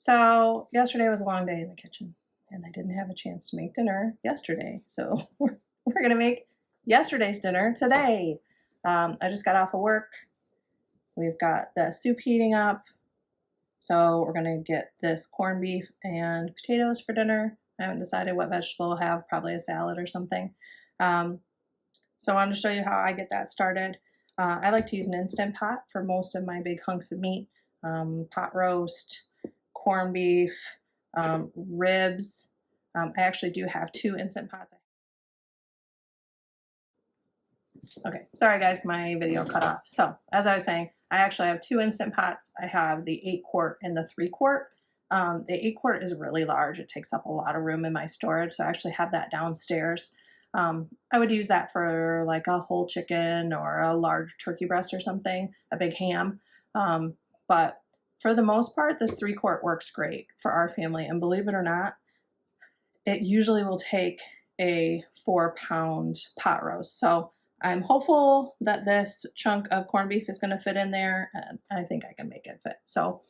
So yesterday was a long day in the kitchen and I didn't have a chance to make dinner yesterday. So we're gonna make yesterday's dinner today. I just got off of work. We've got the soup heating up. So we're gonna get this corned beef and potatoes for dinner. I haven't decided what vegetable I'll have, probably a salad or something. Um, so I wanted to show you how I get that started. I like to use an Instant Pot for most of my big hunks of meat. Pot roast, corned beef, ribs. I actually do have 2 Instant Pots. Okay, sorry guys, my video cut off. So as I was saying, I actually have 2 Instant Pots. I have the 8-quart and the 3-quart. The 8-quart is really large. It takes up a lot of room in my storage, so I actually have that downstairs. I would use that for like a whole chicken or a large turkey breast or something, a big ham. But for the most part, this 3-quart works great for our family. And believe it or not, it usually will take a 4-pound pot roast. So I'm hopeful that this chunk of corned beef is going to fit in there, and I think I can make it fit. So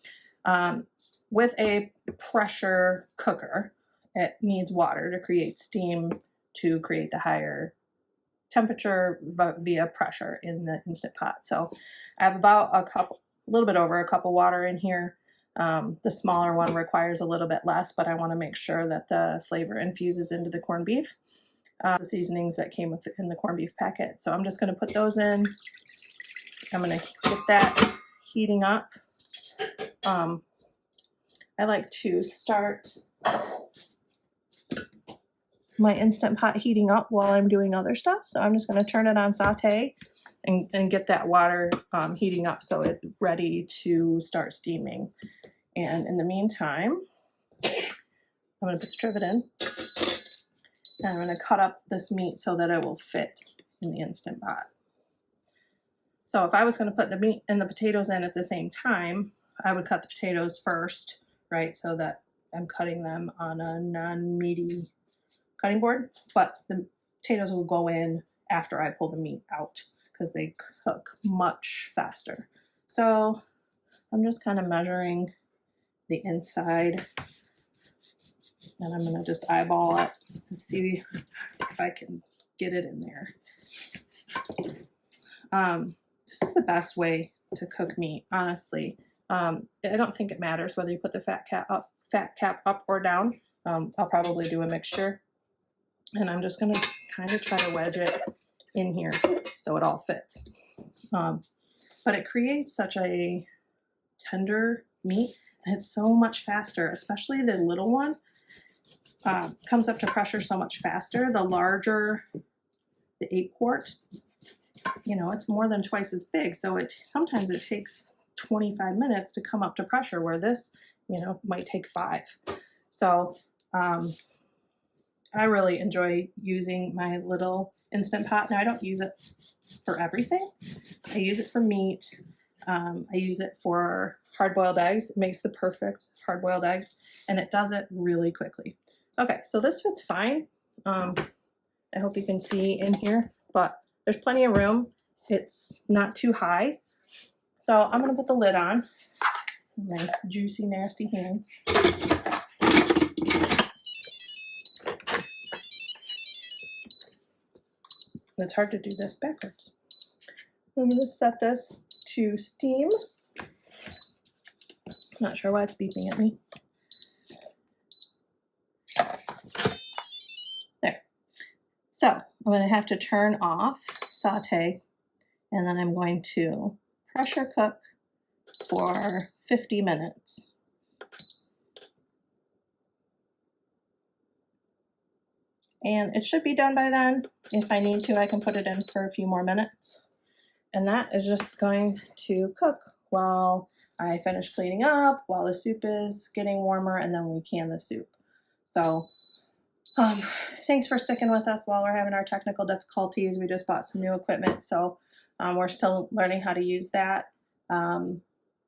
with a pressure cooker, it needs water to create steam to create the higher temperature via pressure in the Instant Pot. So I have about a little bit over a cup of water in here. The smaller one requires a little bit less, but I want to make sure that the flavor infuses into the corned beef. The seasonings that came in the corned beef packet. So I'm just going to put those in. I'm going to get that heating up. I like to start my Instant Pot heating up while I'm doing other stuff. So I'm just going to turn it on saute and get that water heating up so it's ready to start steaming. And in the meantime, I'm going to put the trivet in. And I'm going to cut up this meat so that it will fit in the Instant Pot. So if I was going to put the meat and the potatoes in at the same time, I would cut the potatoes first, right? So that I'm cutting them on a non-meaty cutting board, but the potatoes will go in after I pull the meat out because they cook much faster. So I'm just kind of measuring the inside, and I'm going to just eyeball it and see if I can get it in there. This is the best way to cook meat, honestly. I don't think it matters whether you put the fat cap up or down. I'll probably do a mixture. And I'm just going to kind of try to wedge it in here so it all fits. But it creates such a tender meat, and it's so much faster, especially the little one. Comes up to pressure so much faster. The larger, the 8-quart, you know, it's more than twice as big. So sometimes it takes 25 minutes to come up to pressure, where this, you know, might take 5. So I really enjoy using my little Instant Pot. Now I don't use it for everything. I use it for meat. I use it for hard-boiled eggs. It makes the perfect hard-boiled eggs, and it does it really quickly. Okay, so this fits fine. I hope you can see in here, but there's plenty of room. It's not too high. So I'm gonna put the lid on. My juicy, nasty hands. It's hard to do this backwards. I'm gonna set this to steam. Not sure why it's beeping at me. There. So I'm going to have to turn off saute, and then I'm going to pressure cook for 50 minutes. And it should be done by then. If I need to, I can put it in for a few more minutes. And that is just going to cook while I finish cleaning up, while the soup is getting warmer, and then we can the soup. So thanks for sticking with us while we're having our technical difficulties. We just bought some new equipment, so we're still learning how to use that. And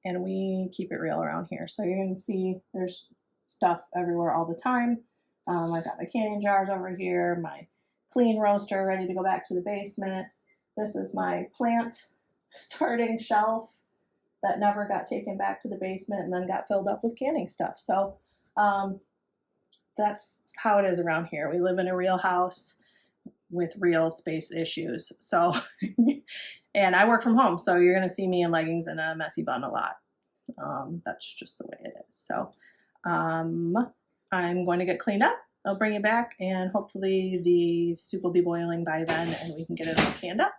we keep it real around here. So you're going to see there's stuff everywhere all the time. I've got my canning jars over here, my clean roaster ready to go back to the basement. This is my plant starting shelf. that never got taken back to the basement and then got filled up with canning stuff. So that's how it is around here. We live in a real house with real space issues. So, and I work from home, so you're gonna see me in leggings and a messy bun a lot. That's just the way it is. So I'm going to get cleaned up. I'll bring it back, and hopefully the soup will be boiling by then and we can get it all canned up.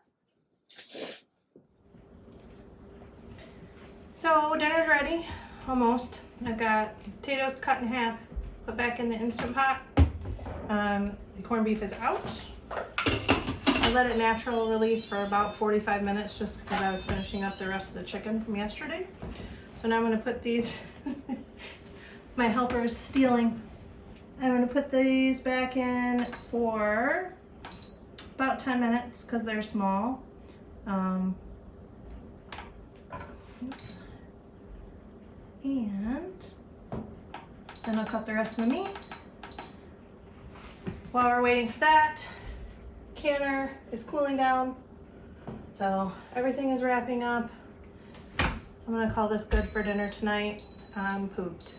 So dinner's ready, almost. I've got potatoes cut in half, put back in the Instant Pot. The corned beef is out. I let it natural release for about 45 minutes just because I was finishing up the rest of the chicken from yesterday. So now I'm gonna put these, my helper is stealing. I'm gonna put these back in for about 10 minutes because they're small. And then I'll cut the rest of the meat. While we're waiting for that, canner is cooling down. So everything is wrapping up. I'm gonna call this good for dinner tonight. I'm pooped.